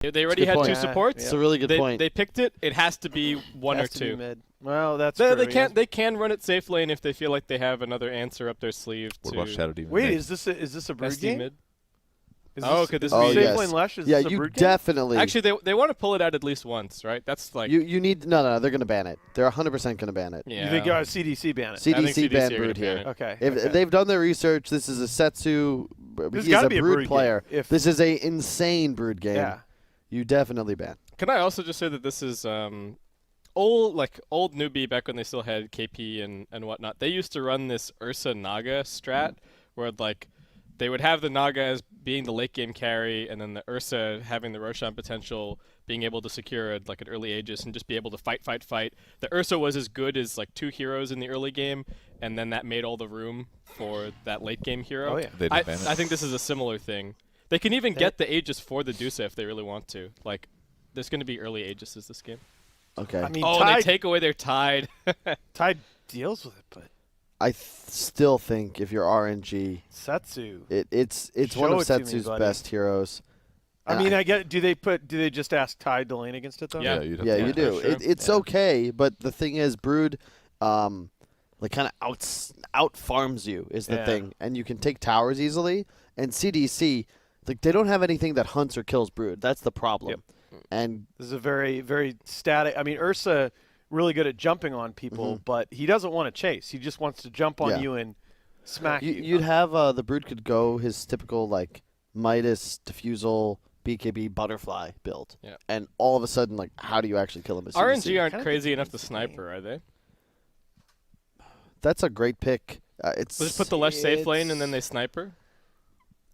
They already had two supports. It's a really good point. They picked it. It has to be one or two. Mid. Well, that's true. They can run it safe lane if they feel like they have another answer up their sleeve. What about Shadow Demon? Wait, is this a Brood SD game? mid? Could this be be safe lane Lush? Is yeah, this a you Brood definitely. game? Actually, they want to pull it out at least once, right? That's like you need no. They're gonna ban it. They're 100% gonna ban it. Yeah. You think CDC ban it? CDC ban Brood here. Okay. If they've done their research, this is a Setsu. This He's gotta a be a Brood Brood player. game. This is a insane Brood game. Yeah. You definitely ban. Can I also just say that this is old newbie back when they still had KP and whatnot. They used to run this Ursa Naga strat where like they would have the Naga as being the late game carry, and then the Ursa having the Roshan potential, being able to secure like an early Aegis and just be able to fight. The Ursa was as good as like 2 heroes in the early game, and then that made all the room for that late game hero. Oh yeah. I think this is a similar thing. They can even get the Aegis for the Dusa if they really want to. Like, there's going to be early Aegises this game. Okay. I mean, and they take away their Tide. Tide deals with it, but I still think if you're RNG, Setsu. It's Show one of it to me, Setsu's buddy. best heroes. I mean, I get. Do they just ask Tide to lane against it though? Yeah, you'd have Yeah, to you do. sure. It's okay, but the thing is, Brood, like kind of out farms you is the thing, and you can take towers easily. And CDC, like they don't have anything that hunts or kills Brood. That's the problem. Yep. And This is a very, very static. I mean, Ursa really good at jumping on people, but he doesn't want to chase. He just wants to jump on you and smack you. You'd have the Brood could go his typical like Midas, Diffusal, BKB, Butterfly build. Yeah. And all of a sudden, like, how do you actually kill him as CDC? RNG aren't Kinda crazy think enough to it's sniper, are they? That's a great pick. Let's just put the Lush safe lane and then they sniper?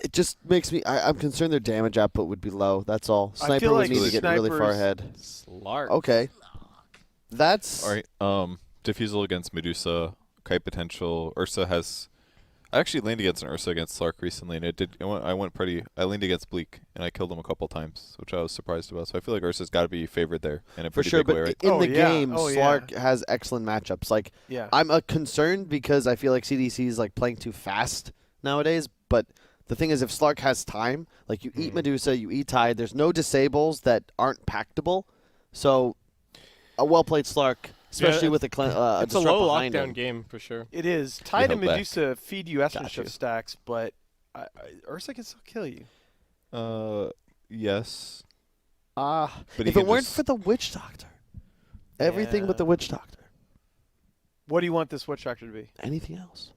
It just makes me. I'm concerned their damage output would be low. That's all. I Sniper feel would like need to get really far snipers- ahead. Slark. Okay. That's All right. Diffusal against Medusa, Kite potential. Ursa has. I actually leaned against an Ursa against Slark recently, and it did. I leaned against Bleak, and I killed him a couple times, which I was surprised about. So I feel like Ursa's got to be favored there in a for pretty sure. big But way, right? in Oh, the yeah. game, Oh, Slark has excellent matchups. Like, Yeah. I'm concerned because I feel like CDC is like playing too fast nowadays. But the thing is, if Slark has time, like you eat Medusa, you eat Tide. There's no disables that aren't pactable. So a well played Slark, especially with a it's a disrupt low behind lockdown him. game for sure. It is. Tide and held back. Medusa feed you Essence Got Shift you. stacks, but Ursa can still kill you. Yes. But But if he it can weren't just- for the Witch Doctor, everything but Yeah. the Witch Doctor, What do you want this Witch Doctor to be? anything else.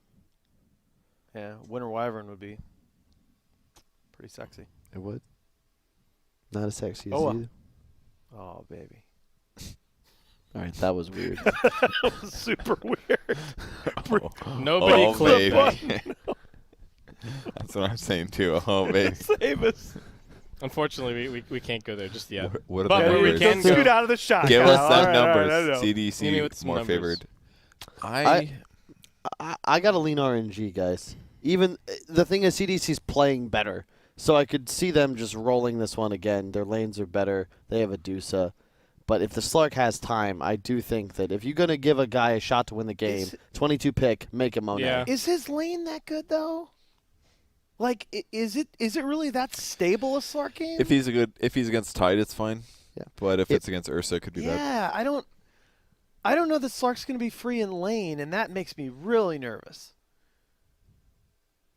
Yeah, Winter Wyvern would be pretty sexy. It would. Not as sexy as Oh, you. Oh, baby. All right, that was weird. That was super weird. Nobody Oh, clipped baby. That's what I'm saying too. Oh, baby. Save us. Unfortunately, we can't go there just yet. What are But the where we numbers? can Don't go- scoot out of the shot. Give Kyle. us All that right, all right, numbers. I know. Give me CDC with some more numbers. favored. I got to lean RNG, guys. Even the thing is, CDC's playing better, so I could see them just rolling this one again. Their lanes are better. They have a Dusa. But if the Slark has time, I do think that if you're going to give a guy a shot to win the game, 22 pick, make him Monet. Yeah. Is his lane that good though? Like, is it really that stable a Slark game? If he's against Tide, it's fine. Yeah. But if it's against Ursa, it could be bad. yeah, I don't know that Slark's going to be free in lane, and that makes me really nervous.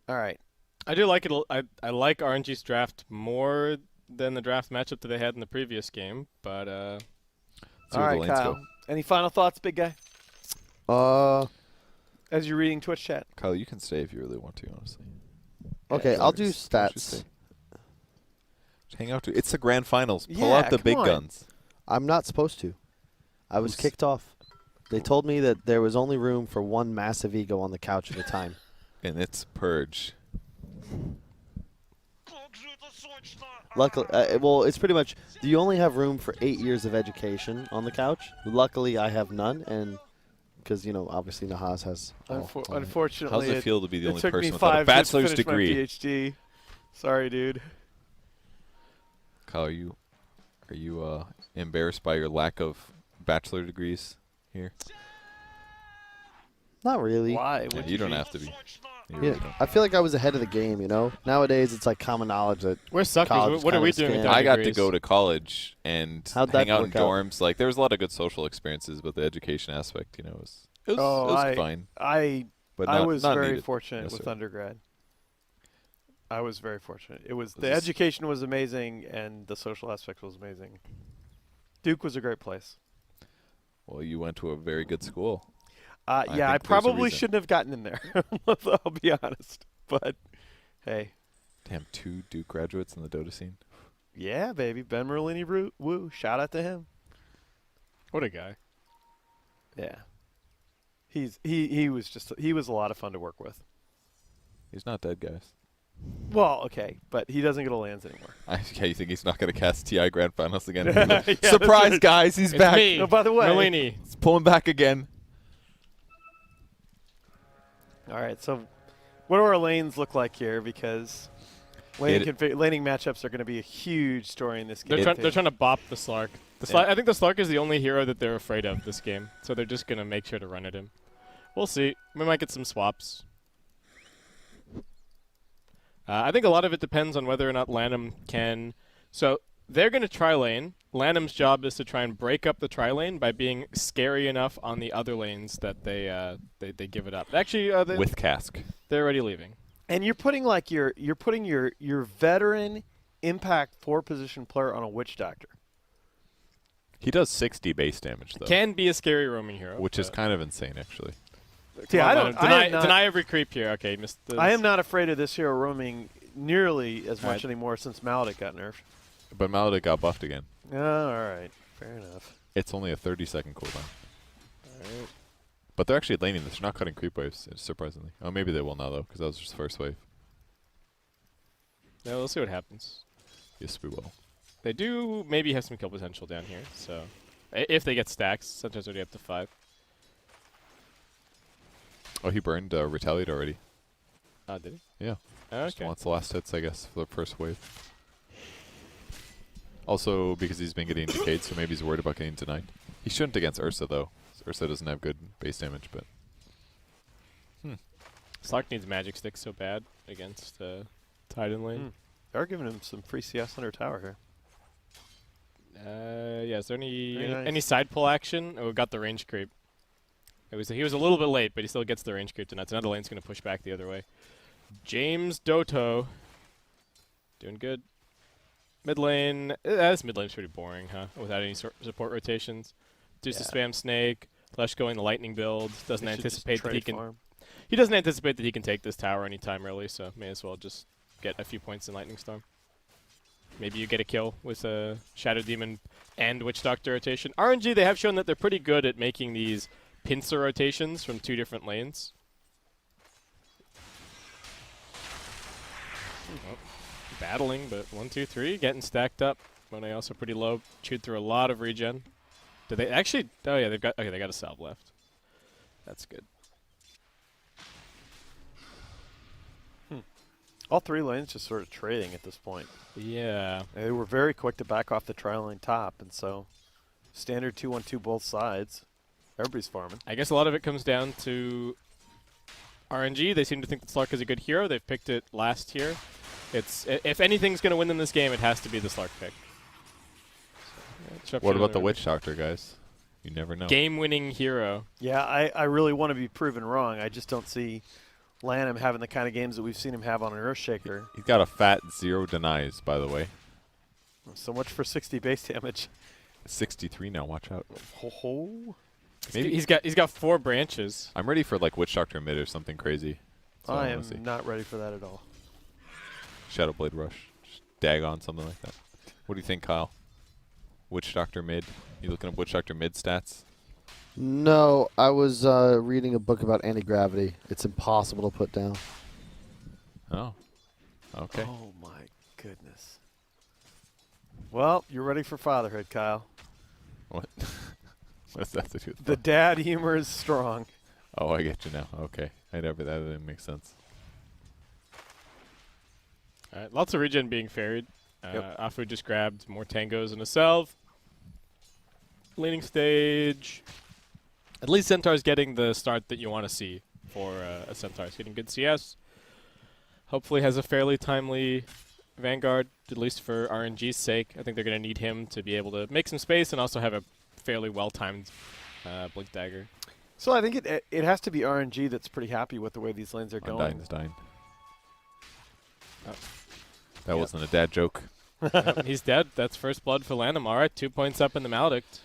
All right. I do like it. I like RNG's draft more than the draft matchup that they had in the previous game, but See All where right, the lanes Kyle. go. Any final thoughts, big guy? As you're reading Twitch chat. Kyle, you can stay if you really want to, honestly. Okay, I'll do Why don't you stats. stay? Just hang out. It's the grand finals. Pull Yeah, out the come big on. guns. I'm not supposed to. I was kicked off. They told me that there was only room for one massive ego on the couch at a time. And it's Purge. Luckily, well, it's pretty much you only have room for 8 years of education on the couch. Luckily, I have none, and because obviously Nahas has. Unfortunately, How's it feel to be the only took me person without a 5 bachelor's to finish degree? My PhD. Sorry, dude. Kyle, are you embarrassed by your lack of bachelor degrees here? Not really. Why? Yeah, Would you don't have to be. You Yeah, really don't. I feel like I was ahead of the game. You know, nowadays it's like common knowledge that We're suckers. College is What are we kinda doing with scam. our I got to degrees? go to college and How'd hang that out in work out? dorms. Like there was a lot of good social experiences, but the education aspect, you know, it Oh, was fine. I But not, was not very needed. fortunate Yes, with sir. undergrad. I was very fortunate. It was the This is- education was amazing and the social aspect was amazing. Duke was a great place. Well, you went to a very good school. Yeah, I think there's a probably reason. shouldn't have gotten in there. I'll be honest. But hey, Damn, 2 Duke graduates in the Dota scene. yeah, baby, Ben Merlini woo, shout out to him. What a guy. Yeah, he was a lot of fun to work with. He's not dead, guys. Well, okay, but he doesn't get a lands anymore. Okay, you think he's not going to cast TI Grand Finals again? Yeah, that's Surprise, right. guys! He's It's back. me. Oh, by the way, Merlini. He's pulling back again. all right. So, what do our lanes look like here? Because laning matchups are going to be a huge story in this game. They're trying to bop the Slark. I think the Slark is the only hero that they're afraid of this game, so they're just gonna make sure to run at him. We'll see. We might get some swaps. I think a lot of it depends on whether or not Lanham can. So they're gonna tri lane. Lanham's job is to try and break up the tri lane by being scary enough on the other lanes that they give it up. Actually, With Cask. they're already leaving. And you're putting like your veteran impact 4-position player on a Witch Doctor. He does 60 base damage, though. Can be a scary roaming hero, which is but- kind of insane, actually. See, Come on, I Lanham. don't- I am not- deny every creep here. Okay, missed the. I am not afraid of this hero roaming nearly as much Alright. anymore since Maladin got nerfed. But Maladin got buffed again. Oh, all right, fair enough. It's only a 30-second cooldown. Alright. But they're actually laning this. They're not cutting creep waves, surprisingly. Oh, maybe they will now, though, because that was just the first wave. Yeah, we'll see what happens. Yes, we will. They do maybe have some kill potential down here, so if they get stacks, sometimes already up to 5. Oh, he burned Retaliate already. Oh, did he? Yeah. Just Okay. wants the last hits, I guess, for the first wave. Also, because he's been getting decayed, so maybe he's worried about getting denied. He shouldn't against Ursa, though. Ursa doesn't have good base damage, but... Slark needs magic sticks so bad against Titan lane. They're giving him some free CS under tower here. Yeah, is there any Very nice. any side pull action? Oh, we got the range creep. He was a little bit late, but he still gets the range creep tonight. So another lane's going to push back the other way. James Doto. Doing good. Mid lane. This mid lane's pretty boring, huh? Without any support rotations. Deuce to spam Snake. Flesh going the lightning build. Doesn't They should just anticipate that he trade can. farm. He doesn't anticipate that he can take this tower anytime really, so may as well just get a few points in Lightning Storm. Maybe you get a kill with a Shadow Demon and Witch Doctor rotation. RNG, they have shown that they're pretty good at making these pincer rotations from 2 different lanes. Oh, battling, but 1, 2, 3, getting stacked up. Monet also pretty low. Chewed through a lot of regen. Did they actually? Oh yeah, they got a salve left. That's good. All 3 lanes just sort of trading at this point. Yeah. They were very quick to back off the tri-lane top, and so standard 2-1-2 both sides. Everybody's farming. I guess a lot of it comes down to RNG. They seem to think that Slark is a good hero. They've picked it last year. If anything's going to win them this game, it has to be the Slark pick. So, What about the Witch Doctor, guys? You never know. Game-winning hero. Yeah, I really want to be proven wrong. I just don't see Lanham having the kind of games that we've seen him have on an Earthshaker. He's got a fat 0 denies, by the way. So much for 60 base damage. 63 now, watch out. Ho ho. Maybe He's got 4 branches. I'm ready for like Witch Doctor mid or something crazy. That's what I wanna am see. not ready for that at all. Shadow Blade Rush. Just Dagon, something like that. What do you think, Kyle? Witch Doctor mid? You looking up Witch Doctor mid stats? No, I was reading a book about anti-gravity. It's impossible to put down. Oh. Okay. Oh my goodness. Well, you're ready for fatherhood, Kyle. What? What's that to do with The dad humor is strong. Oh, I get you now. Okay. That didn't make sense. All right, lots of regen being ferried. Yep. Afu just grabbed more tangos and a salve. Laning stage. At least Centaur's getting the start that you want to see for a Centaur. He's getting good CS. hopefully has a fairly timely Vanguard, at least for RNG's sake. I think they're going to need him to be able to make some space and also have a fairly well-timed Blink Dagger. So I think it has to be RNG that's pretty happy with the way these lanes are going. Undyne's dying. Oh. That wasn't a dad joke. Yep, he's dead. That's first blood for Lanham. All right, 2 points up in the Maledict.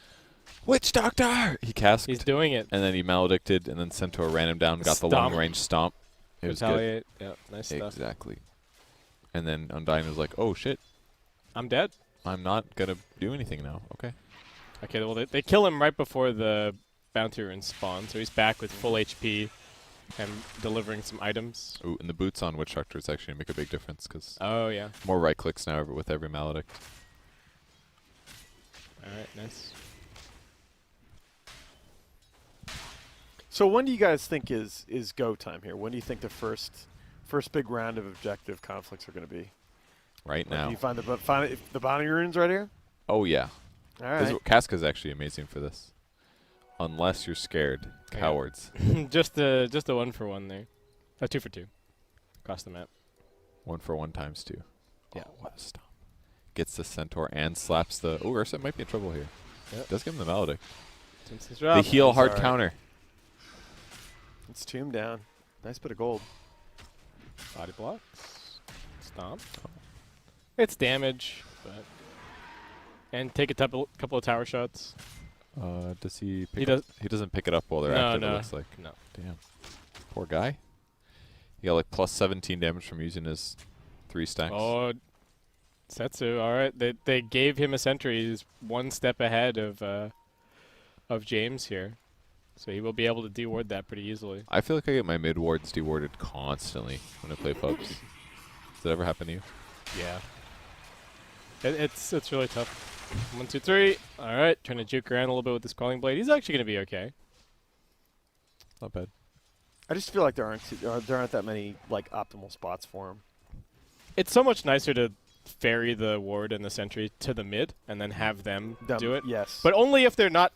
Witch Doctor! He casked. He's doing it. And then he maledicted, and then Centaur ran him down, got Stomp. the long-range stomp. It was good. Retaliate. Yeah, nice stuff. Exactly. And then Undyne was like, oh, shit. I'm dead. I'm not going to do anything now. Okay. Okay, well, they kill him right before the bounty rune spawn, so he's back with full HP and delivering some items. Ooh, and the boots on Witch Doctor is actually going to make a big difference, because Oh, yeah. more right-clicks now with every maledict. All right, nice. So when do you guys think is go time here? When do you think the first big round of objective conflicts are going to be? Right Like, now. do you find the bounty runes right here? Oh, yeah. All right. Casca's actually amazing for this. Unless you're scared. Yeah. Cowards. just a 1-for-1 there. 2 for 2. Across the map. 1 for 1 times 2. Yeah. Oh, what a stomp. Gets the Centaur and slaps the... Oh, Ursa might be in trouble here. Yep. Does give him the maledict. Since The heal hard Sorry. counter. It's tomb down. Nice bit of gold. Body blocks. Stomp. It's damage, but... And take a couple of tower shots. Does he pick He up? He doesn't pick it up while they're No, active, no. it looks like. No. Damn. Poor guy. He got like plus 17 damage from using his 3 stacks. Oh, Setsu. All right, they gave him a sentry. He's 1 step ahead of James here, so he will be able to deward that pretty easily. I feel like I get my mid wards dewarded constantly when I play pubs. Does that ever happen to you? Yeah. It's really tough. 1, 2, 3. All right, trying to juke around a little bit with this Quelling Blade. He's actually going to be okay. Not bad. I just feel like there aren't that many like optimal spots for him. It's so much nicer to ferry the ward and the sentry to the mid and then have them do it. Yes. But only if they're not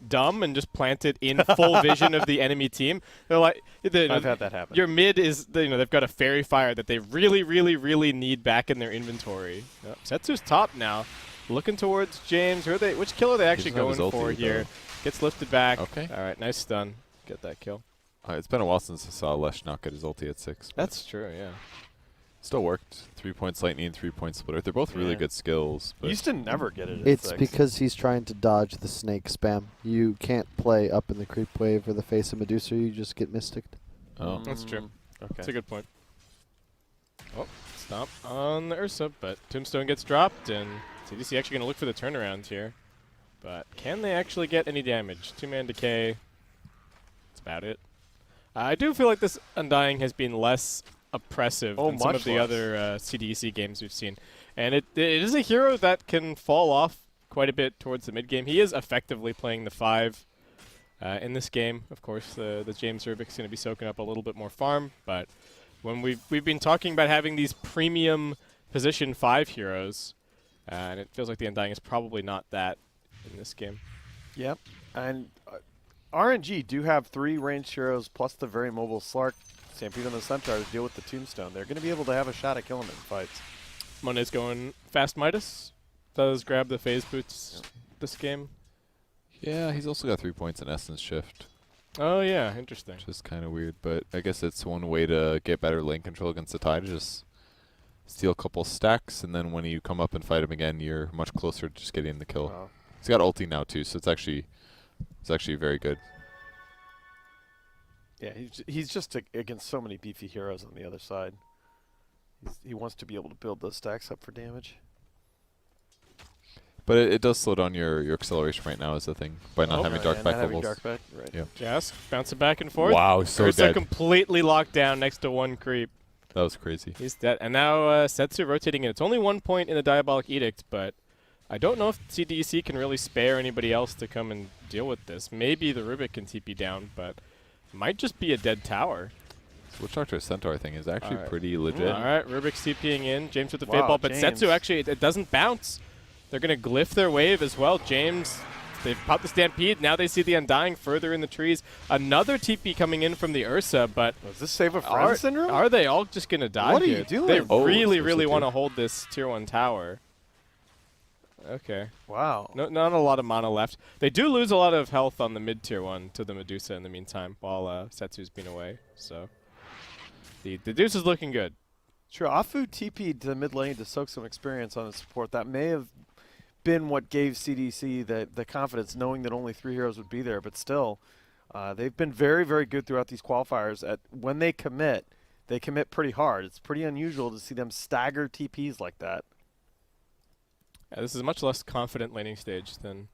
dumb and just planted in full vision of the enemy team. They're like, I've had that happen. Your mid is, they've got a fairy fire that they really, really, really need back in their inventory. Yep. Setsu's top now, looking towards James. Who are they? Which kill are they actually doesn't have going his for ulti, here? though. Gets lifted back. Okay. All right, nice stun. Get that kill. It's been a while since I saw Lesh not get his ulti at 6. but That's true. Yeah. still worked. 3 points lightning, 3 points splitter. They're both really Yeah. good skills. But Used to never get it. At It's 6. because he's trying to dodge the snake spam. You can't play up in the creep wave or the face of Medusa. You just get mysticked. oh, That's true. Okay. That's a good point. Oh, stomp on the Ursa, but Tombstone gets dropped, and CDC actually going to look for the turnaround here. But can they actually get any damage? 2-man decay. That's about it. I do feel like this Undying has been less oppressive than some much of the less. other CDEC games we've seen. And it is a hero that can fall off quite a bit towards the mid game. He is effectively playing the 5 in this game. Of course, the James Rubik's going to be soaking up a little bit more farm, but when we've been talking about having these premium position 5 heroes, and it feels like the Undying is probably not that in this game. Yep. And RNG do have 3 ranged heroes plus the very mobile Slark, Stampede and the Centaur to deal with the Tombstone. They're going to be able to have a shot at killing him in fights. Monet's going fast Midas. Does grab the phase boots this game. yeah, he's also got 3 points in Essence Shift, Oh yeah, interesting. which is kind of weird. But I guess it's one way to get better lane control against the Tide. Just steal a couple stacks, and then when you come up and fight him again, you're much closer to just getting the kill. Wow. He's got ulti now too, so it's actually very good. Yeah, he's just against so many beefy heroes on the other side. He wants to be able to build those stacks up for damage. But it does slow down your acceleration right now is the thing by not having dark and back not having levels. dark back, right. Yeah. Just bouncing back and forth. Wow, he's so Ursa dead. completely locked down next to 1 creep. That was crazy. He's dead. And now Setsu rotating in. It's only 1 point in the Diabolic Edict, but I don't know if CDEC can really spare anybody else to come and deal with this. Maybe the Rubik can TP down, but it might just be a dead tower. This Witch Doctor Centaur thing is actually Alright. pretty legit. All right, Rubik's TPing in. James with the Wow, fade ball, but James. Setsu actually, it doesn't bounce. They're going to glyph their wave as well. James They've popped the Stampede. Now they see the Undying further in the trees. Another TP coming in from the Ursa, but Was this save a friend syndrome? are they all just going to die What are here? you doing? They Oh, really, it's really Ursa want to too. hold this Tier 1 tower. Okay. Wow. No, not a lot of mana left. They do lose a lot of health on the mid-Tier 1 to the Medusa in the meantime, while Setsu's been away. So the Deuce is looking good. Sure, Afu TP'd to the mid lane to soak some experience on his support. That may have been what gave CDC the confidence, knowing that only 3 heroes would be there. But still, they've been very, very good throughout these qualifiers. When they commit pretty hard. It's pretty unusual to see them stagger TPs like that. Yeah, this is a much less confident laning stage than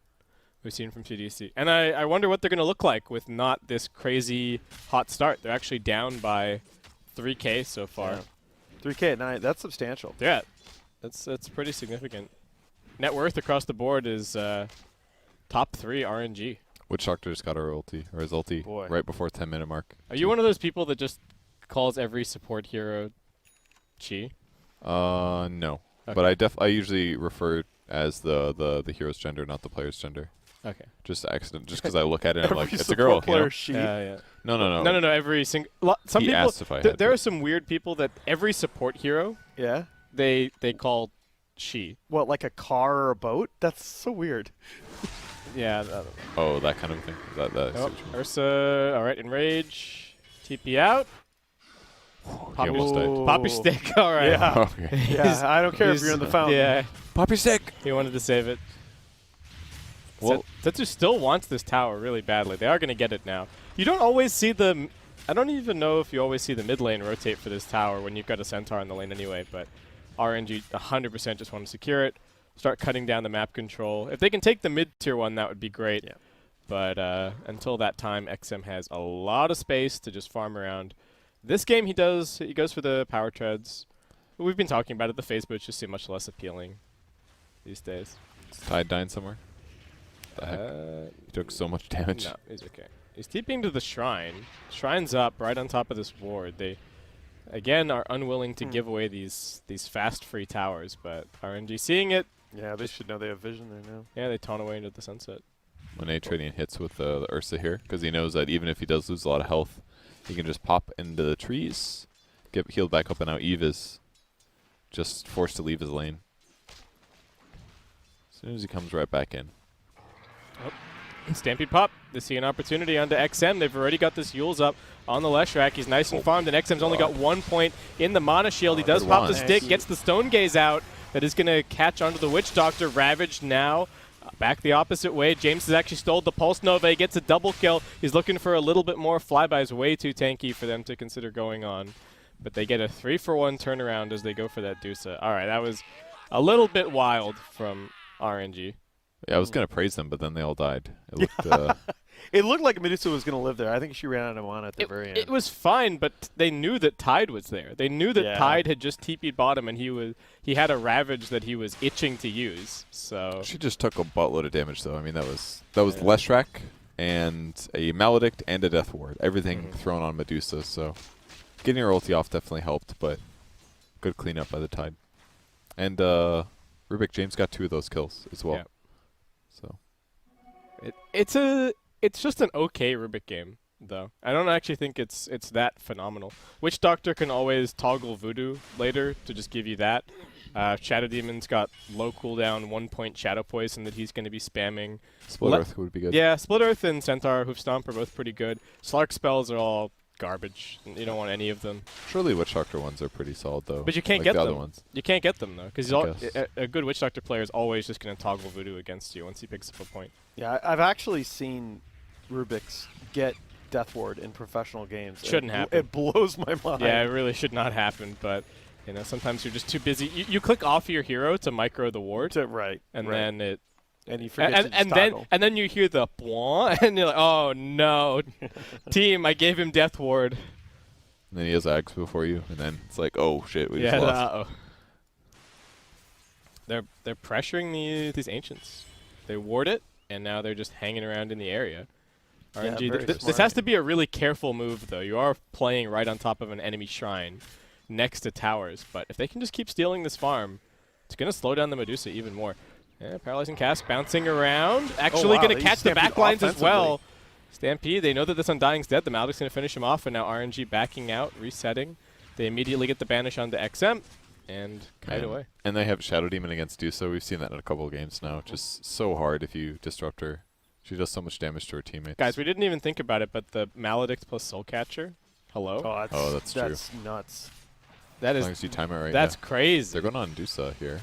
we've seen from CDC. And I wonder what they're going to look like with not this crazy hot start. They're actually down by 3K so far. Yeah. 3K at night, that's substantial. Yeah, that's pretty significant. Net worth across the board is top 3 RNG. Witch Doctor just got her ulti, or his ulti, Boy. right before 10-minute mark. Are you one of those people that just calls every support hero Chi? No. Okay. But I usually refer as the hero's gender, not the player's gender. Okay. Just accident, just because I look at it and I'm like, Every it's a girl. support You know? player she. Yeah. No. No. Every single. Some He people. asked if I had There to. are some weird people that every support hero Yeah. they call she. What, like a car or a boat? That's so weird. Yeah. Oh, that kind of thing. That I see Oh, what you mean. Ursa. All right, enrage. TP out. He almost died. Ooh. Pop your stick. All right. Yeah. Okay. Yeah, I don't care if He's- you're in the fountain. Yeah. Pop your stick. He wanted to save it. Well- Setsu still wants this tower really badly. They are going to get it now. You don't always see the... I don't even know if you always see the mid lane rotate for this tower when you've got a Centaur in the lane anyway, but RNG 100% just want to secure it, start cutting down the map control. If they can take the mid-tier 1, that would be great. Yeah. But until that time, XM has a lot of space to just farm around. This game, he goes for the power treads. We've been talking about it. The phase boots just seem much less appealing these days. Is Tide dying somewhere? The heck? He took so much damage. No, he's okay. He's TPing to the shrine. Shrine's up right on top of this ward. They, again, are unwilling to give away these fast free towers, but RNG seeing it, Yeah, they should know they have vision there now. yeah, they taunt away into the sunset. When A-Trading hits with the Ursa here, because he knows that even if he does lose a lot of health, he can just pop into the trees, get healed back up, and now Eve is just forced to leave his lane. As soon as he comes right back in. Stampede pop. They see an opportunity onto XM. They've already got this Yules up on the Leshrac. He's nice and farmed, and XM's only got 1 point in the mana shield. He does good pop the one. stick, gets the Stone Gaze out. That is going to catch onto the Witch Doctor. Ravaged now. Back the opposite way. James has actually stole the Pulse Nova. He gets a double kill. He's looking for a little bit more. Flyby's way too tanky for them to consider going on. But they get a 3-for-1 turnaround as they go for that Dusa. All right, that was a little bit wild from RNG. Yeah, I was going to praise them, but then they all died. It looked, It looked like Medusa was going to live there. I think she ran out of mana at the very end. It was fine, but they knew that Tide was there. They knew that Yeah. Tide had just TP'd bottom, and he had a Ravage that he was itching to use. So she just took a buttload of damage, though. I mean, that was Leshrac and a Maledict and a Death Ward. Everything thrown on Medusa, so getting her ulti off definitely helped, but good cleanup by the Tide. And Rubik James got 2 of those kills as well. Yeah. So it's just an okay Rubik game, though. I don't actually think it's that phenomenal. Witch Doctor can always toggle Voodoo later to just give you that. Shadow Demon's got low cooldown, 1 point Shadow Poison that he's going to be spamming. Split Earth would be good. Yeah, Split Earth and Centaur Hoof Stomp are both pretty good. Slark spells are all garbage. You don't want any of them. Surely Witch Doctor ones are pretty solid, though. But you can't like get the them. other ones. You can't get them, though, because I guess. a good Witch Doctor player is always just going to toggle Voodoo against you once he picks up a point. Yeah, I've actually seen Rubik's get Death Ward in professional games. Shouldn't happen. It blows my mind. Yeah, it really should not happen, but sometimes you're just too busy. You click off your hero to micro the ward, Right. and right. then it And you forget to and toggle. then you hear the blah, and you're like, oh no, team, I gave him Death Ward. And then he has Ags before you, and then it's like, oh shit, we Yeah, just lost. uh-oh. They're pressuring these ancients. They ward it, and now they're just hanging around in the area. RNG. very This smart. has to be a really careful move, though. You are playing right on top of an enemy shrine, next to towers. But if they can just keep stealing this farm, it's going to slow down the Medusa even more. Yeah, paralyzing cast bouncing around. Actually wow, going to they catch used the Stampede backlines as well. offensively. Stampede, they know that this Undying's dead. The Maledict's going to finish him off, and now RNG backing out, resetting. They immediately get the banish onto XM and kite away. And they have Shadow Demon against Dusa. We've seen that in a couple of games now. Just so hard if you disrupt her. She does so much damage to her teammates. Guys, we didn't even think about it, but the Maledict plus Soul Catcher. Hello? That's true. That's nuts. That As is long as you time it right. that's yeah. crazy. They're going on Dusa here.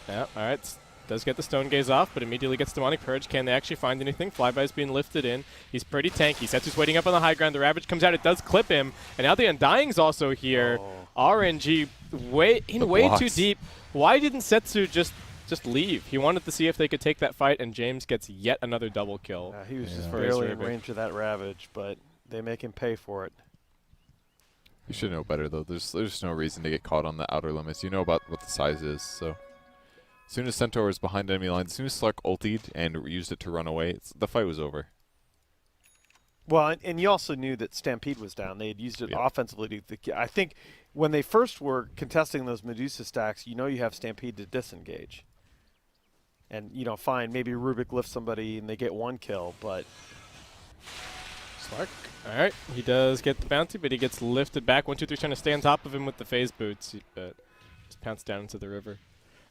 Yeah, all right. Does get the Stone Gaze off, but immediately gets Demonic Purge. Can they actually find anything? Flyby's being lifted in. He's pretty tanky. Setsu's waiting up on the high ground. The Ravage comes out. It does clip him. And now the Undying's also here. RNG way too blocks. deep. Why didn't Setsu just leave? He wanted to see if they could take that fight, and James gets yet another double kill. He was just For his barely in Ravage. range of that Ravage, but they make him pay for it. You should know better, though. There's no reason to get caught on the outer limits. You know about what the size is, so. As soon as Centaur was behind enemy lines, as soon as Slark ultied and used it to run away, the fight was over. Well, and you also knew that Stampede was down. They had used it offensively. I think when they first were contesting those Medusa stacks, you have Stampede to disengage. And, fine, maybe Rubik lifts somebody and they get one kill, but... Slark. All right. He does get the bounty, but he gets lifted back. 1, 2, 3 trying to stay on top of him with the phase boots, but just pounced down into the river.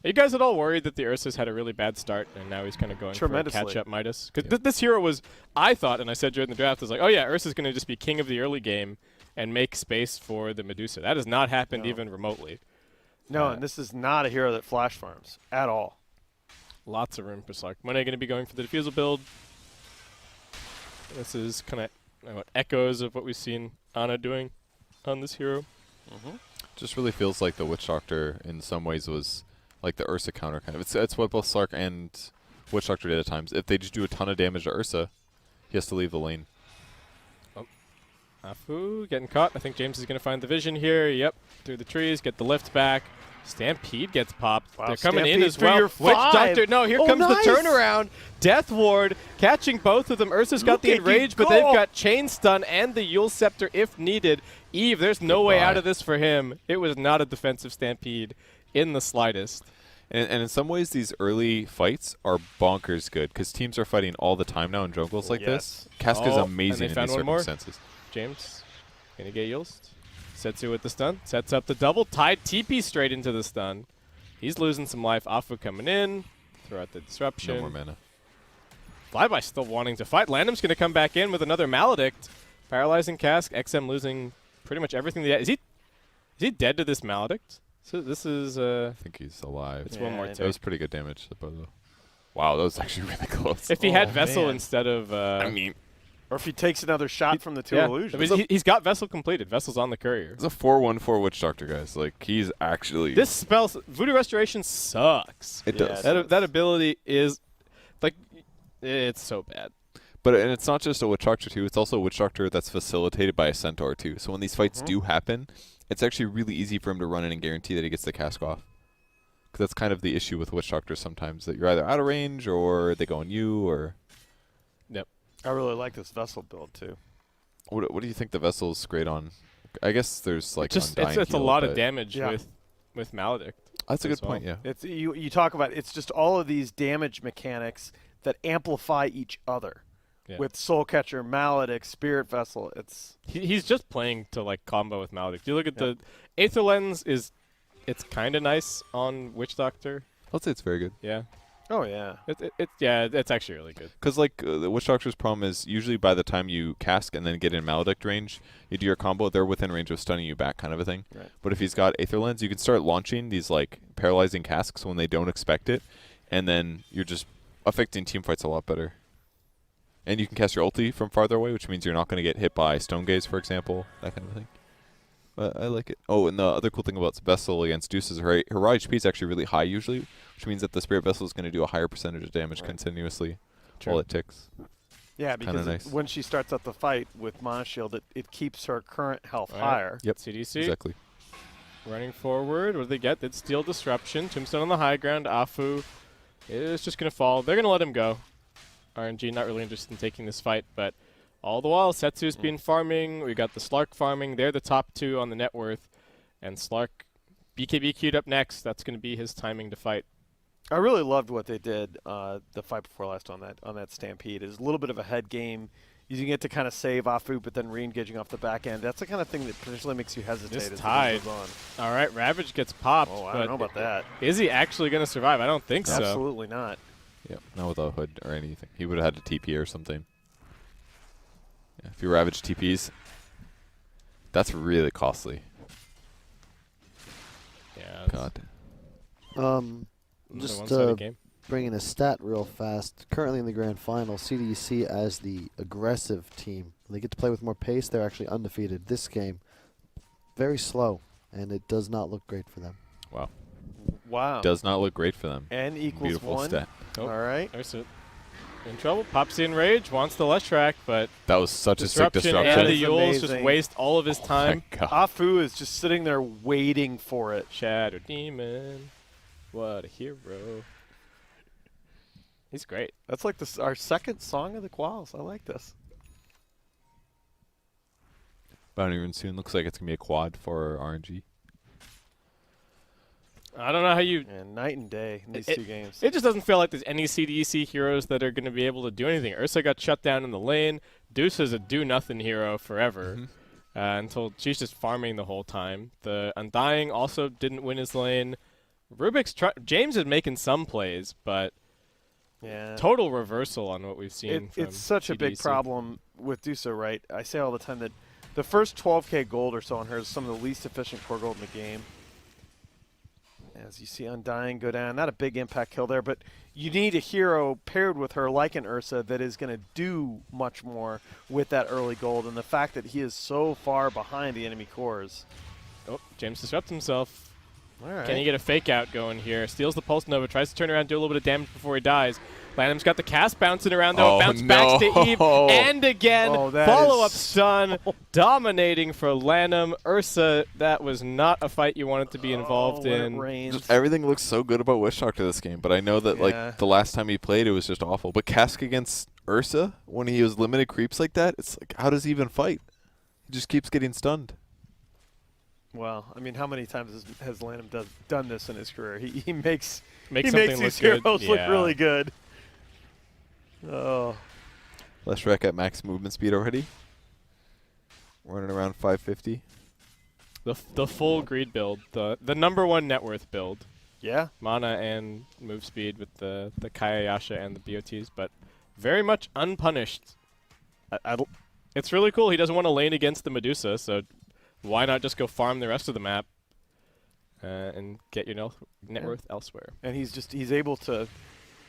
Are you guys at all worried that the Ursus had a really bad start and now he's kind of going for a catch-up Midas? Because this hero was, I thought, and I said during the draft, I was like, oh yeah, Ursus is going to just be king of the early game and make space for the Medusa. That has not happened even remotely. No, and this is not a hero that flash farms at all. Lots of room for Slark. When are you going to be going for the Diffusal build? This is kind of echoes of what we've seen Ana doing on this hero. Just really feels like the Witch Doctor in some ways was like the Ursa counter kind of. It's what both Slark and Witch Doctor did at times. If they just do a ton of damage to Ursa, he has to leave the lane. Afu getting caught. I think James is going to find the vision here. Yep, through the trees, get the lift back. Stampede gets popped. Wow, They're coming in Stampede as for well. your Witch 5. Doctor. No, here comes nice. the turnaround. Death Ward catching both of them. Ursa's got the Look at you enrage, but go. they've got Chain Stun and the Yule Scepter if needed. Eve, there's no way out of this for him. It was not a defensive Stampede in the slightest. And in some ways, these early fights are bonkers good because teams are fighting all the time now in jungles like this. Casca is amazing in these circumstances. James gonna get Yulst. Setsu with the stun. Sets up the double. Tied TP straight into the stun. He's losing some life. Afu coming in. Throw out the disruption. No more mana. Flyby still wanting to fight. Landham's going to come back in with another Maledict. Paralyzing Cask. XM losing pretty much everything. Is he dead to this Maledict? So this is... I think he's alive. It's one more That take. was pretty good damage. Wow, that was actually really close. If he had Vessel man. instead of... I mean, Or if he takes another shot from the two illusions. I mean, he's got Vessel completed. Vessel's on the courier. it's a 4-1-4 Witch Doctor, guys. Like, he's actually... This spell... Voodoo Restoration sucks. It Yeah, does. That ability is... Like, it's so bad. And it's not just a Witch Doctor, too. It's also a Witch Doctor that's facilitated by a Centaur, too. So when these fights do happen, it's actually really easy for him to run in and guarantee that he gets the cask off. Because that's kind of the issue with Witch Doctors sometimes, that you're either out of range or they go on you, or... I really like this Vessel build, too. What do you think the Vessel's great on? I guess there's, like, Undying It's a heal, lot of but damage Yeah. with Maledict. That's a as good point, well. yeah. It's you talk about it's just all of these damage mechanics that amplify each other. Yeah. With Soul Catcher, Maledict, Spirit Vessel, He's just playing to like combo with Maledict. You look at the Aether Lens it's kind of nice on Witch Doctor. I'll say it's very good. Yeah. oh yeah. It's actually really good. Because, like, the Witch Doctor's problem is usually by the time you cask and then get in Maledict range, you do your combo, they're within range of stunning you back kind of a thing. Right. But if he's got Aether Lens, you can start launching these, like, paralyzing casks when they don't expect it, and then you're just affecting team fights a lot better. And you can cast your ulti from farther away, which means you're not going to get hit by Stone Gaze, for example, that kind of thing. But I like it. Oh, and the other cool thing about Vessel against Deuce is her raw HP is actually really high usually, which means that the Spirit Vessel is going to do a higher percentage of damage continuously while it ticks. Yeah, Kinda because nice. when she starts out the fight with Mana Shield, it keeps her current health Right. higher. Yep. CDC Exactly. running forward. What do they get? It's Steel Disruption. Tombstone on the high ground. Afu is just going to fall. They're going to let him go. RNG not really interested in taking this fight, but all the while, Setsu's been farming. We got the Slark farming. They're the top two on the net worth. And Slark, BKB queued up next. That's going to be his timing to fight. I really loved what they did the fight before last on that Stampede. It's a little bit of a head game, using it to kind of save Afu, but then re-engaging off the back end. That's the kind of thing that potentially makes you hesitate as the game tied. goes on. All right, Ravage gets popped. Oh, I but don't know about that. Is he actually going to survive? I don't think so. Absolutely not. Yep, not with a hood or anything. He would have had to TP or something. Yeah, if you Ravage TPs, that's really costly. Yeah. God. Another Just one-sided game. bringing a stat real fast. Currently in the grand final, CDEC as the aggressive team. They get to play with more pace. They're actually undefeated. This game, very slow, and it does not look great for them. Wow. Wow. Does not look great for them. N equals Beautiful 1. stat. Oh. All right. There's it. In trouble. Popsy in rage. Wants the Lush track, but That was such a sick disruption disruption. and the That is Yules just amazing. waste all of his time. My God. Afu is just sitting there waiting for it. Shadow Demon. What a hero. He's great. That's like our second song of the quals. I like this. Bounty Rune soon. Looks like it's going to be a quad for RNG. I don't know how you... And night and day in these It- two games. It just doesn't feel like there's any CDEC heroes that are going to be able to do anything. Ursa got shut down in the lane. Deuce is a do-nothing hero forever until she's just farming the whole time. The Undying also didn't win his lane. Rubik's... James is making some plays, but Yeah. total reversal on what we've seen from It's such a big CDEC. problem with Dusa, right? I say all the time that the first 12k gold or so on her is some of the least efficient core gold in the game. As you see Undying go down, not a big impact kill there, but you need a hero paired with her like an Ursa that is going to do much more with that early gold, and the fact that he is so far behind the enemy cores. Oh, James disrupts himself. All right. Can he get a fake out going here? Steals the Pulse Nova, tries to turn around, do a little bit of damage before he dies. Lanham's got the cast bouncing around though. Oh, Bounce backs to Eve, no. and again, Oh, that follow-up is stun, dominating for Lanham. Ursa, that was not a fight you wanted to be involved when it in. rains. Just everything looks so good about Wish Doctor this game, but I know that Yeah. like the last time he played, it was just awful. But Cask against Ursa, when he was limited creeps like that, it's like, how does he even fight? He just keeps getting stunned. Well, I mean, how many times has Lanham done this in his career? He makes Makes he something makes look these good. heroes look Yeah. really good. Oh, Leshrac at max movement speed already. Running around 550. The full greed build, the number one net worth build. yeah. Mana and move speed with the Kayayasha and the BOTs, but very much unpunished. It's really cool. He doesn't want to lane against the Medusa, so why not just go farm the rest of the map and get your net worth elsewhere? And he's able to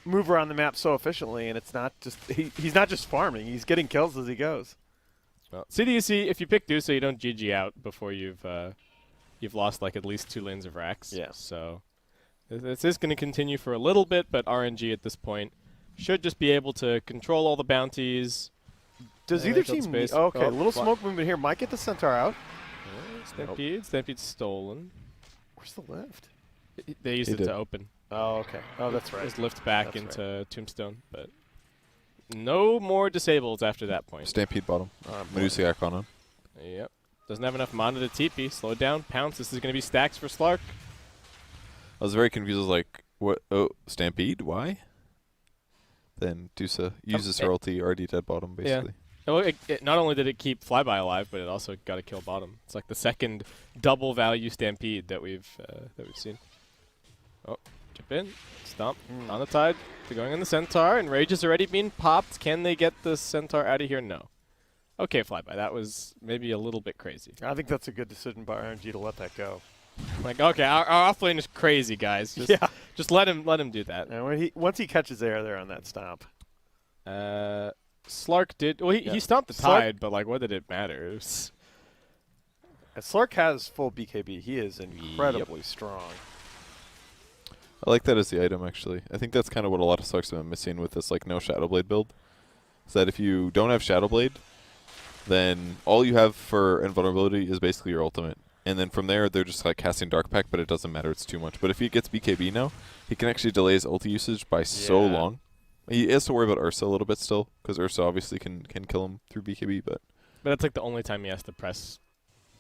move around the map so efficiently, and it's not just he's not just farming; he's getting kills as he goes. Well, CDEC, if you pick Dusa, you don't GG out before you've lost like at least 2 lanes of racks. Yeah. So this is going to continue for a little bit, but RNG at this point should just be able to control all the bounties. Does Yeah, either they killed team? space. Okay, Oh, a little fly- smoke movement here. Might get the Centaur out. Stampede's stolen. Where's the lift? They used He it did. to open. Oh, okay. Oh, that's right. Just lift back That's into Tombstone, but no more disables after that point. Stampede bottom. boy. Medusa Icon on. Yep. Doesn't have enough mana to TP. Slow down. Pounce. This is going to be stacks for Slark. I was very confused. I was like, what? Oh, Stampede? Why? Then Dusa uses her ulti, already dead bottom, basically. Oh, it not only did it keep Flyby alive, but it also got to kill bottom. It's like the second double value Stampede that we've seen. Oh, chip in, stomp on the tide. They're going on the Centaur, and Rage is already being popped. Can they get the Centaur out of here? No. Okay, Flyby. That was maybe a little bit crazy. I think that's a good decision by RNG to let that go. Like, okay, our offlane is crazy, guys. Just let him do that. And once he catches air there on that stomp. Slark did. Well, he stomped the Slark- tide, but like, what did it matter? It was, And Slark has full BKB. He is incredibly strong. I like that as the item, actually. I think that's kind of what a lot of Slugs have been missing with this like no Shadowblade build. Is that if you don't have Shadowblade, then all you have for invulnerability is basically your ultimate. And then from there, they're just like casting Dark Pact, but it doesn't matter. It's too much. But if he gets BKB now, he can actually delay his ulti usage by so Yeah. long. He has to worry about Ursa a little bit still, because Ursa obviously can kill him through BKB, but but it's like the only time he has to press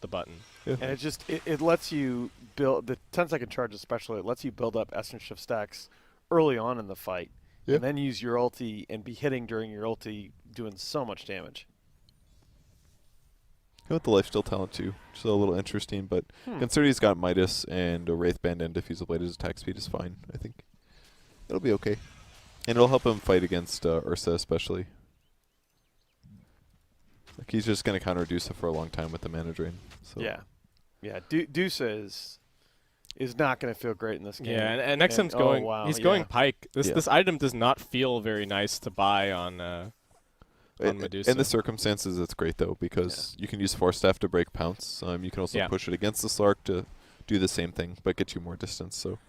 the button. And it just it lets you build the 10-second charge especially. It lets you build up Essence Shift stacks early on in the fight, Yeah. and then use your ulti and be hitting during your ulti, doing so much damage. With the lifesteal talent too, which is a little interesting, but considering he's got Midas and a Wraith Band and Diffusal Blade, his attack speed is fine, I think. It'll be okay. And it'll help him fight against Ursa especially. Like he's just going to counter Dusa for a long time with the mana drain. So. Yeah. Dusa is not going to feel great in this game. Yeah, and XM's going. He's going Pike. This item does not feel very nice to buy on Medusa. In the circumstances, it's great though because you can use Force Staff to break Pounce. You can also push it against the Slark to do the same thing, but get you more distance. So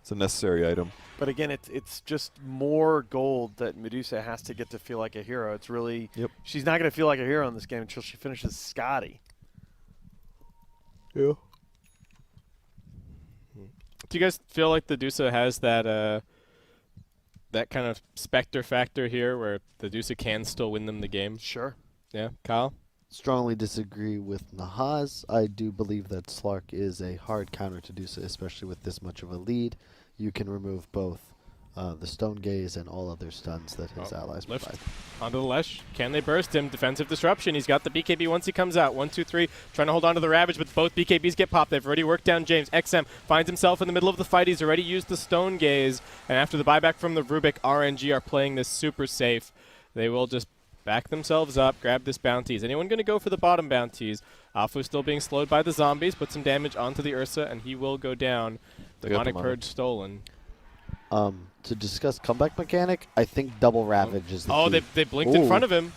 it's a necessary item. But again, it's just more gold that Medusa has to get to feel like a hero. It's really she's not going to feel like a hero in this game until she finishes Scotty. Yeah. Do you guys feel like the Dusa has that that kind of Spectre factor here where the Dusa can still win them the game? Sure. Yeah, Kyle? Strongly disagree with Nahaz. I do believe that Slark is a hard counter to Dusa, especially with this much of a lead. You can remove both the Stone Gaze and all other stuns that his allies provide. Onto the Lesh. Can they burst him? Defensive disruption. He's got the BKB once he comes out. 1, 2, 3. Trying to hold on to the Ravage, but both BKBs get popped. They've already worked down James. XM finds himself in the middle of the fight. He's already used the Stone Gaze. And after the buyback from the Rubik, RNG are playing this super safe. They will just back themselves up, grab this bounty. Is anyone going to go for the bottom bounties? Alpha still being slowed by the zombies. Put some damage onto the Ursa, and he will go down. Demonic Purge stolen. To discuss comeback mechanic, I think double Ravage is the key. They blinked in front of him.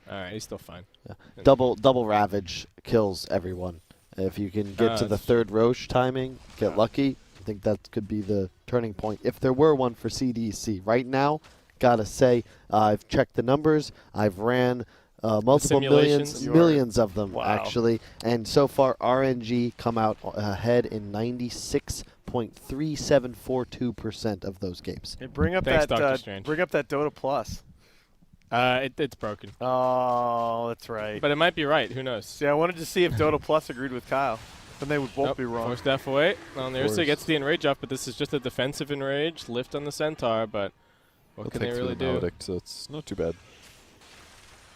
All right, he's still fine. Yeah. Double Ravage kills everyone. If you can get to the third Roche timing, get lucky, I think that could be the turning point. If there were one for CDEC. Right now, gotta say, I've checked the numbers. I've ran multiple millions of them, actually. And so far, RNG come out ahead in 96.3742% of those games. Hey, bring up that Dota Plus. It's broken. Oh, that's right. But it might be right. Who knows? See, I wanted to see if Dota Plus agreed with Kyle. Then they would both be wrong. Force Staff away. Well, the Ursa gets the Enrage off, but this is just a defensive Enrage. Lift on the Centaur, but what can they really do? Maledict, so it's not too bad.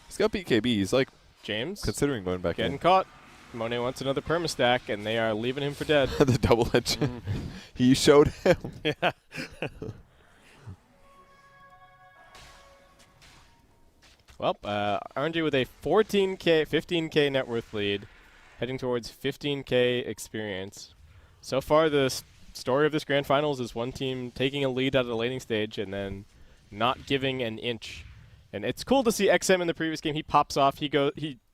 He's got BKB. He's like James considering going back getting in. caught. Monet wants another permastack, and they are leaving him for dead. The double edge. He showed him. Yeah. Well, RNG with a 15K net worth lead, heading towards 15K experience. So far, the story of this grand finals is one team taking a lead out of the laning stage and then not giving an inch. And it's cool to see XM in the previous game. He pops off. He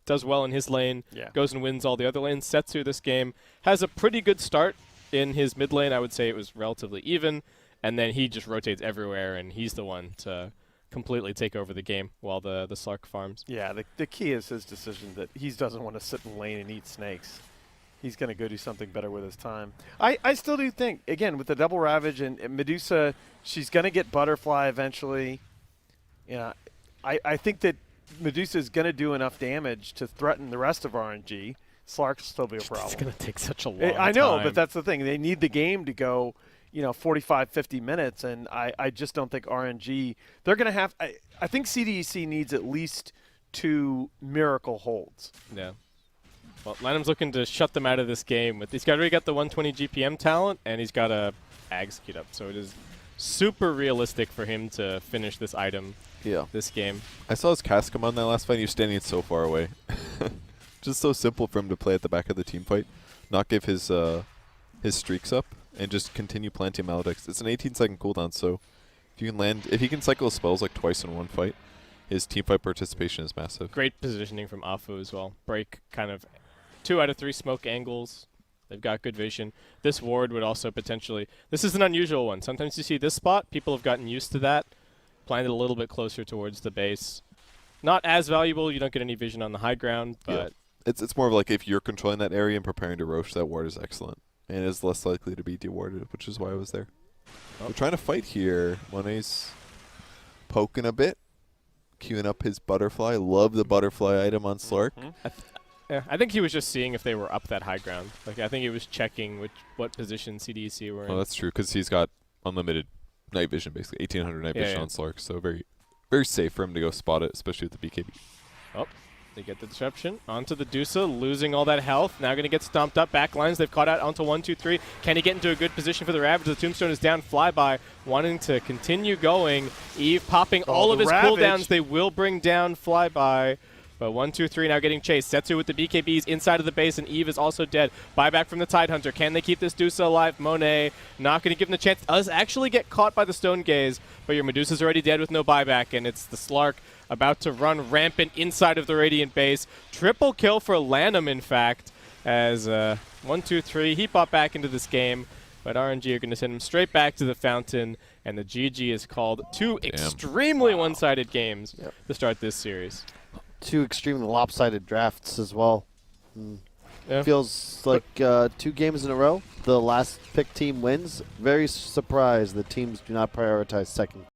does well in his lane. Goes and wins all the other lanes. Setsu this game has a pretty good start in his mid lane. I would say it was relatively even, and then he just rotates everywhere, and he's the one to completely take over the game while the Slark farms. Yeah, the key is his decision that he doesn't want to sit in lane and eat snakes. He's going to go do something better with his time. I still do think, again, with the double Ravage and Medusa, she's going to get Butterfly eventually. Yeah, I think that Medusa is going to do enough damage to threaten the rest of RNG. Slark will still be a problem. It's going to take such a long time. I know, but that's the thing. They need the game to go, 45, 50 minutes, and I just don't think RNG – they're going to have – I think CDEC needs at least 2 miracle holds. Yeah. Well, Lanham's looking to shut them out of this game. He's already got the 120 GPM talent, and he's got a execute up. So it is super realistic for him to finish this item this game. I saw his cast come on that last fight. He was standing so far away. Just so simple for him to play at the back of the team fight, not give his streaks up, and just continue planting Maledicts. It's an 18-second cooldown, so if he can cycle spells like twice in one fight, his team fight participation is massive. Great positioning from Afu as well. Break kind of 2 out of 3 smoke angles. They've got good vision. This ward would also potentially... This is an unusual one. Sometimes you see this spot. People have gotten used to that. Planted a little bit closer towards the base. Not as valuable. You don't get any vision on the high ground, but... Yeah. It's more of like if you're controlling that area and preparing to roach, that ward is excellent. And is less likely to be dewarded, which is why I was there. We're trying to fight here. Monet's poking a bit. Queuing up his Butterfly. Love the Butterfly item on Slark. I think he was just seeing if they were up that high ground. Like I think he was checking what position CDEC were in. Oh, that's true, because he's got unlimited night vision, basically 1800 night Yeah, vision yeah. on Slark. So very, very safe for him to go spot it, especially with the BKB. Oh, they get the disruption onto the Dusa, losing all that health. Now going to get stomped up. Backlines, they've caught out onto 1, 2, 3. Can he get into a good position for the Ravage? The Tombstone is down. Flyby wanting to continue going. Eve popping all of his cooldowns. They will bring down Flyby. But 1, 2, 3 now getting chased. Setsu with the BKBs inside of the base, and Eve is also dead. Buyback from the Tidehunter. Can they keep this Dusa alive? Monet not going to give him the chance. Does actually get caught by the Stone Gaze, but your Medusa's already dead with no buyback, and it's the Slark about to run rampant inside of the Radiant base. Triple kill for Lanham, in fact, as 1, 2, 3. He popped back into this game, but RNG are going to send him straight back to the fountain, and the GG is called. Two extremely one-sided games to start this series. 2 extremely lopsided drafts as well. Yeah. Feels like 2 games in a row. The last pick team wins. Very surprised that teams do not prioritize second